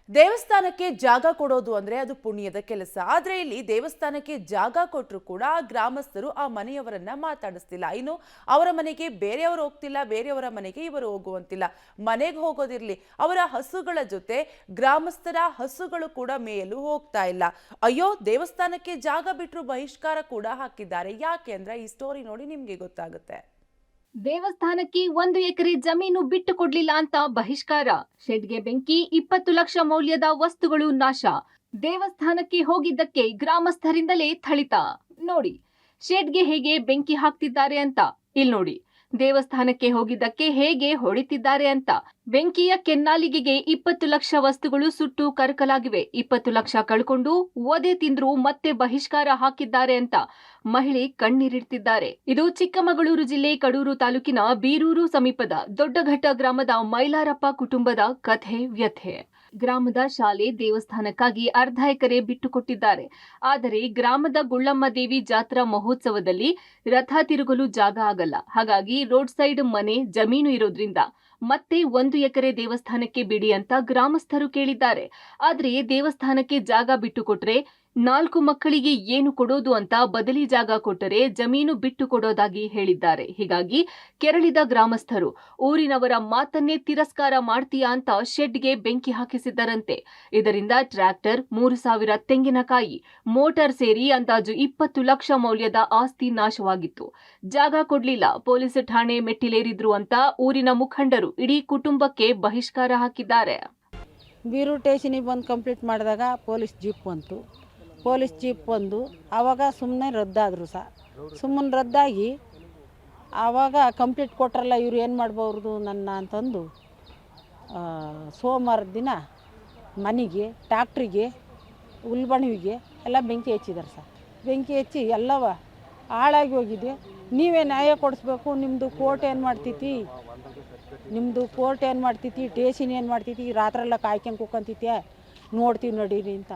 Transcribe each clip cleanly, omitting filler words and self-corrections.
ದೇವಸ್ಥಾನಕ್ಕೆ ಜಾಗ ಕೊಡೋದು ಅಂದ್ರೆ ಅದು ಪುಣ್ಯದ ಕೆಲಸ. ಆದ್ರೆ ಇಲ್ಲಿ ದೇವಸ್ಥಾನಕ್ಕೆ ಜಾಗ ಕೊಟ್ಟರು ಕೂಡ ಆ ಗ್ರಾಮಸ್ಥರು ಆ ಮನೆಯವರನ್ನ ಮಾತಾಡಿಸ್ತಿಲ್ಲ. ಇನ್ನು ಅವರ ಮನೆಗೆ ಬೇರೆಯವರು ಹೋಗ್ತಿಲ್ಲ, ಬೇರೆಯವರ ಮನೆಗೆ ಇವರು ಹೋಗುವಂತಿಲ್ಲ. ಮನೆಗೆ ಹೋಗೋದಿರ್ಲಿ, ಅವರ ಹಸುಗಳ ಜೊತೆ ಗ್ರಾಮಸ್ಥರ ಹಸುಗಳು ಕೂಡ ಮೇಯಲು ಹೋಗ್ತಾ ಇಲ್ಲ. ಅಯ್ಯೋ, ದೇವಸ್ಥಾನಕ್ಕೆ ಜಾಗ ಬಿಟ್ಟರು ಬಹಿಷ್ಕಾರ ಕೂಡ ಹಾಕಿದ್ದಾರೆ. ಯಾಕೆ ಅಂದ್ರೆ ಈ ಸ್ಟೋರಿ ನೋಡಿ ನಿಮ್ಗೆ ಗೊತ್ತಾಗುತ್ತೆ. ದೇವಸ್ಥಾನಕ್ಕೆ 1 ಎಕರೆ ಜಮೀನು ಬಿಟ್ಟು ಕೊಡ್ಲಿಲ್ಲ ಅಂತ ಬಹಿಷ್ಕಾರ. ಶೆಡ್ಗೆ ಬೆಂಕಿ, 20 ಲಕ್ಷ ಮೌಲ್ಯದ ವಸ್ತುಗಳು ನಾಶ. ದೇವಸ್ಥಾನಕ್ಕೆ ಹೋಗಿದ್ದಕ್ಕೆ ಗ್ರಾಮಸ್ಥರಿಂದಲೇ ಥಳಿತ. ನೋಡಿ, ಶೆಡ್ಗೆ ಹೇಗೆ ಬೆಂಕಿ ಹಾಕ್ತಿದ್ದಾರೆ ಅಂತ ಇಲ್ಲಿ ನೋಡಿ. ದೇವಸ್ಥಾನಕ್ಕೆ ಹೋಗಿದ್ದಕ್ಕೆ ಹೇಗೆ ಹೊಡಿತಿದ್ದಾರೆ ಅಂತ. ಬೆಂಕಿಯ ಕೆನ್ನಾಲಿಗೆಗೆ 20 ಲಕ್ಷ ವಸ್ತುಗಳು ಸುಟ್ಟು ಕರಕಲಾಗಿವೆ. 20 ಲಕ್ಷ ಕಳ್ಕೊಂಡು ಒದೆ ತಿಂದ್ರು ಮತ್ತೆ ಬಹಿಷ್ಕಾರ ಹಾಕಿದ್ದಾರೆ ಅಂತ ಮಹಿಳೆ ಕಣ್ಣೀರಿಡ್ತಿದ್ದಾರೆ. ಇದು ಚಿಕ್ಕಮಗಳೂರು ಜಿಲ್ಲೆ ಕಡೂರು ತಾಲೂಕಿನ ಬೀರೂರು ಸಮೀಪದ ದೊಡ್ಡಘಟ್ಟ ಗ್ರಾಮದ ಮೈಲಾರಪ್ಪ ಕುಟುಂಬದ ಕಥೆ ವ್ಯಥೆ. ಗ್ರಾಮದ ಶಾಲೆ, ದೇವಸ್ಥಾನಕ್ಕಾಗಿ 1/2 ಎಕರೆ ಬಿಟ್ಟುಕೊಟ್ಟಿದ್ದಾರೆ. ಆದರೆ ಗ್ರಾಮದ ಗುಳ್ಳಮ್ಮ ದೇವಿ ಜಾತ್ರಾ ಮಹೋತ್ಸವದಲ್ಲಿ ರಥ ತಿರುಗಲು ಜಾಗ ಆಗಲ್ಲ. ಹಾಗಾಗಿ ರೋಡ್ ಸೈಡ್ ಮನೆ, ಜಮೀನು ಇರೋದ್ರಿಂದ ಮತ್ತೆ 1 ಎಕರೆ ದೇವಸ್ಥಾನಕ್ಕೆ ಬಿಡಿ ಅಂತ ಗ್ರಾಮಸ್ಥರು ಕೇಳಿದ್ದಾರೆ. ಆದ್ರೆ ದೇವಸ್ಥಾನಕ್ಕೆ ಜಾಗ ಬಿಟ್ಟು ಕೊಟ್ರೆ 4 ಮಕ್ಕಳಿಗೆ ಏನು ಕೊಡೋದು ಅಂತ ಬದಲಿ ಜಾಗ ಕೊಟ್ಟರೆ ಜಮೀನು ಬಿಟ್ಟು ಕೊಡೋದಾಗಿ ಹೇಳಿದ್ದಾರೆ. ಹೀಗಾಗಿ ಕೆರಳಿದ ಗ್ರಾಮಸ್ಥರು ಊರಿನವರ ಮಾತನ್ನೇ ತಿರಸ್ಕಾರ ಮಾಡ್ತೀಯಾ ಅಂತ ಶೆಡ್ಗೆ ಬೆಂಕಿ ಹಾಕಿಸಿದ್ದರಂತೆ. ಇದರಿಂದ ಟ್ರ್ಯಾಕ್ಟರ್, 3,000 ತೆಂಗಿನಕಾಯಿ, ಮೋಟಾರ್ ಸೇರಿ ಅಂದಾಜು 20 ಲಕ್ಷ ಮೌಲ್ಯದ ಆಸ್ತಿ ನಾಶವಾಗಿತ್ತು. ಜಾಗ ಕೊಡ್ಲಿಲ್ಲ, ಪೊಲೀಸ್ ಠಾಣೆ ಮೆಟ್ಟಿಲೇರಿದ್ರು ಅಂತ ಊರಿನ ಮುಖಂಡರು ಇಡೀ ಕುಟುಂಬಕ್ಕೆ ಬಹಿಷ್ಕಾರ ಹಾಕಿದ್ದಾರೆ. ಬೀರೂರು ಸ್ಟೇಷನಿಗೆ ಬಂದು ಕಂಪ್ಲೀಟ್ ಮಾಡಿದಾಗ ಪೊಲೀಸ್ ಜೀಪ್ ಬಂದು ಆವಾಗ ಸುಮ್ಮನೆ ರದ್ದಾದರು ಸುಮ್ಮನೆ ರದ್ದಾಗಿ ಆವಾಗ ಕಂಪ್ಲೀಟ್ ಕೊಟ್ರಲ್ಲ, ಇವ್ರು ಏನು ಮಾಡ್ಬೋದು ನನ್ನ ಅಂತಂದು ಸೋಮವಾರದ ದಿನ ಮನೆಗೆ, ಟ್ಯಾಕ್ಟ್ರಿಗೆ, ಹುಲ್ಬಣಿವಿಗೆ ಎಲ್ಲ ಬೆಂಕಿ ಹಚ್ಚಿದ್ದಾರೆ ಬೆಂಕಿ ಹಚ್ಚಿ ಎಲ್ಲವ ಹಾಳಾಗಿ ಹೋಗಿದೆ. ನೀವೇ ನ್ಯಾಯ ಕೊಡಿಸ್ಬೇಕು, ನಿಮ್ಮದು ಕೋರ್ಟ್ ಏನು ಮಾಡ್ತೈತಿ, ಸ್ಟೇಷನ್ ಏನು ಮಾಡ್ತೈತಿ, ರಾತ್ರೆಲ್ಲ ಕಾಯ್ಕೊಂಡು ಕೂಕಂತೈತೆ, ನೋಡ್ತೀವಿ ನಡೀರಿ ಅಂತ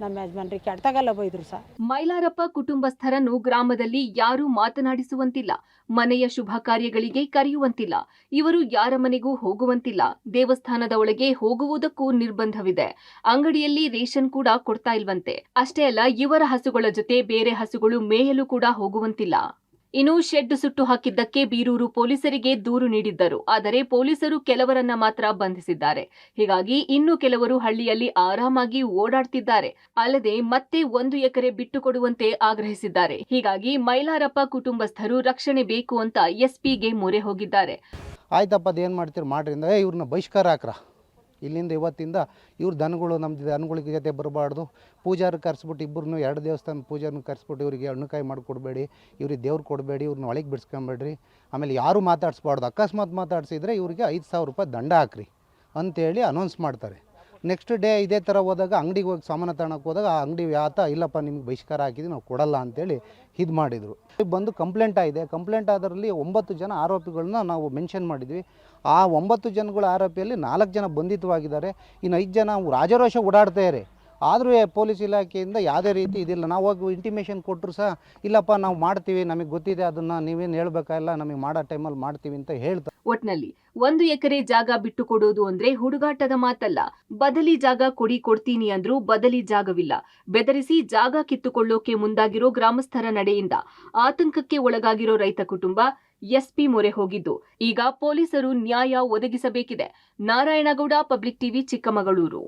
ನಮ್ಮ ಯಜಮಾನ್ರಿಗೆ ಕೆಟ್ಟಾಗೆಲ್ಲ ಬೈದ್ರು ಮೈಲಾರಪ್ಪ ಕುಟುಂಬಸ್ಥರನ್ನು ಗ್ರಾಮದಲ್ಲಿ ಯಾರೂ ಮಾತನಾಡಿಸುವಂತಿಲ್ಲ, ಮನೆಯ ಶುಭ ಕಾರ್ಯಗಳಿಗೆ ಕರೆಯುವಂತಿಲ್ಲ, ಇವರು ಯಾರ ಮನೆಗೂ ಹೋಗುವಂತಿಲ್ಲ, ದೇವಸ್ಥಾನದ ಒಳಗೆ ಹೋಗುವುದಕ್ಕೂ ನಿರ್ಬಂಧವಿದೆ, ಅಂಗಡಿಯಲ್ಲಿ ರೇಷನ್ ಕೂಡ ಕೊಡ್ತಾ ಇಲ್ವಂತೆ. ಅಷ್ಟೇ ಅಲ್ಲ, ಇವರ ಹಸುಗಳ ಜೊತೆ ಬೇರೆ ಹಸುಗಳು ಮೇಯಲು ಕೂಡ ಹೋಗುವಂತಿಲ್ಲ. ಇನ್ನು ಶೆಡ್ ಸುಟ್ಟು ಹಾಕಿದ್ದಕ್ಕೆ ಬೀರೂರು ಪೊಲೀಸರಿಗೆ ದೂರು ನೀಡಿದ್ದರು. ಆದರೆ ಪೊಲೀಸರು ಕೆಲವರನ್ನ ಮಾತ್ರ ಬಂಧಿಸಿದ್ದಾರೆ. ಹೀಗಾಗಿ ಇನ್ನು ಕೆಲವರು ಹಳ್ಳಿಯಲ್ಲಿ ಆರಾಮಾಗಿ ಓಡಾಡ್ತಿದ್ದಾರೆ. ಅಲ್ಲದೆ ಮತ್ತೆ 1 ಎಕರೆ ಬಿಟ್ಟು ಕೊಡುವಂತೆ ಆಗ್ರಹಿಸಿದ್ದಾರೆ. ಹೀಗಾಗಿ ಮೈಲಾರಪ್ಪ ಕುಟುಂಬಸ್ಥರು ರಕ್ಷಣೆ ಬೇಕು ಅಂತ ಎಸ್ಪಿಗೆ ಮೊರೆ ಹೋಗಿದ್ದಾರೆ. ಆಯ್ತಪ್ಪ, ಅದೇನು ಮಾಡ್ತೀರಿ ಮಾಡ್ರಿ ಅಂದ್ರೆ ಇವ್ರನ್ನ ಬಹಿಷ್ಕಾರ ಹಾಕ್ರ. ಇಲ್ಲಿಂದ ಇವತ್ತಿಂದ ಇವ್ರ ದನಗಳು, ನಮ್ಮ ದನಗಳಿಗೆ ಜೊತೆ ಬರಬಾರ್ದು. ಪೂಜಾರು ಕರೆಸ್ಬಿಟ್ಟು ಇಬ್ಬರನ್ನು 2 ದೇವಸ್ಥಾನ ಪೂಜಾರನ್ನು ಕರೆಸ್ಬಿಟ್ಟು ಇವರಿಗೆ ಹಣ್ಣುಕಾಯಿ ಮಾಡಿಕೊಡ್ಬೇಡಿ, ಇವ್ರಿಗೆ ದೇವ್ರು ಕೊಡಬೇಡಿ, ಇವ್ರನ್ನ ಒಳಗೆ ಬಿಡಿಸ್ಕೊಂಬೇಡ್ರಿ. ಆಮೇಲೆ ಯಾರೂ ಮಾತಾಡಿಸ್ಬಾರ್ದು. ಅಕಸ್ಮಾತ್ ಮಾತಾಡಿಸಿದ್ರೆ ಇವ್ರಿಗೆ 5,000 ರೂಪಾಯಿ ದಂಡ ಹಾಕ್ರಿ ಅಂತೇಳಿ ಅನೌನ್ಸ್ ಮಾಡ್ತಾರೆ. ನೆಕ್ಸ್ಟ್ ಡೇ ಇದೇ ಥರ ಹೋದಾಗ ಅಂಗಡಿಗೆ ಹೋಗಿ ಸಾಮಾನು ತಗೊಳಕ್ಕೆ ಹೋದಾಗ ಆ ಅಂಗಡಿ ಇಲ್ಲಪ್ಪ, ನಿಮ್ಗೆ ಬಹಿಷ್ಕಾರ ಹಾಕಿದ್ವಿ, ನಾವು ಕೊಡಲ್ಲ ಅಂತೇಳಿ ಇದು ಮಾಡಿದರು. ಬಂದು ಕಂಪ್ಲೇಂಟ್ ಆಗಿದೆ. ಕಂಪ್ಲೇಂಟ್ ಆದರಲ್ಲಿ 9 ಜನ ಆರೋಪಿಗಳನ್ನ ನಾವು ಮೆನ್ಷನ್ ಮಾಡಿದ್ವಿ. ಆ 9 ಜನಗಳ ಆರೋಪಿಯಲ್ಲಿ 4 ಜನ ಬಂಧಿತವಾಗಿದ್ದಾರೆ. ಇನ್ನು 5 ಜನ ರಾಜರೋಷ ಓಡಾಡ್ತಾರೆ. ಆದರೂ ಪೊಲೀಸ್ ಇಲಾಖೆಯಿಂದ ಯಾವುದೇ ರೀತಿ ಇದಿಲ್ಲ. ನಾವು ಹೋಗಿ ಇಂಟಿಮೇಷನ್ ಕೊಟ್ಟರು ಇಲ್ಲಪ್ಪ, ನಾವು ಮಾಡ್ತೀವಿ, ನಮಗೆ ಗೊತ್ತಿದೆ, ಅದನ್ನು ನೀವೇನು ಹೇಳ್ಬೇಕಲ್ಲ, ನಮಗೆ ಮಾಡೋ ಟೈಮಲ್ಲಿ ಮಾಡ್ತೀವಿ ಅಂತ ಹೇಳ್ತಾರೆ. ಒಟ್ನಲ್ಲಿ 1 ಎಕರೆ ಜಾಗ ಬಿಟ್ಟು ಕೊಡೋದು ಅಂದ್ರೆ ಹುಡುಗಾಟದ ಮಾತಲ್ಲ. ಬದಲಿ ಜಾಗ ಕೊಡ್ತೀನಿ ಅಂದ್ರೂ ಬದಲಿ ಜಾಗವಿಲ್ಲ. ಬೆದರಿಸಿ ಜಾಗ ಕಿತ್ತುಕೊಳ್ಳೋಕೆ ಮುಂದಾಗಿರೋ ಗ್ರಾಮಸ್ಥರ ನಡೆಯಿಂದ ಆತಂಕಕ್ಕೆ ಒಳಗಾಗಿರೋ ರೈತ ಕುಟುಂಬ ಎಸ್ಪಿ ಮೊರೆ ಹೋಗಿದ್ದು ಈಗ ಪೊಲೀಸರು ನ್ಯಾಯ ಒದಗಿಸಬೇಕಿದೆ. Narayanagowda, public TV, Chikkamagaluru.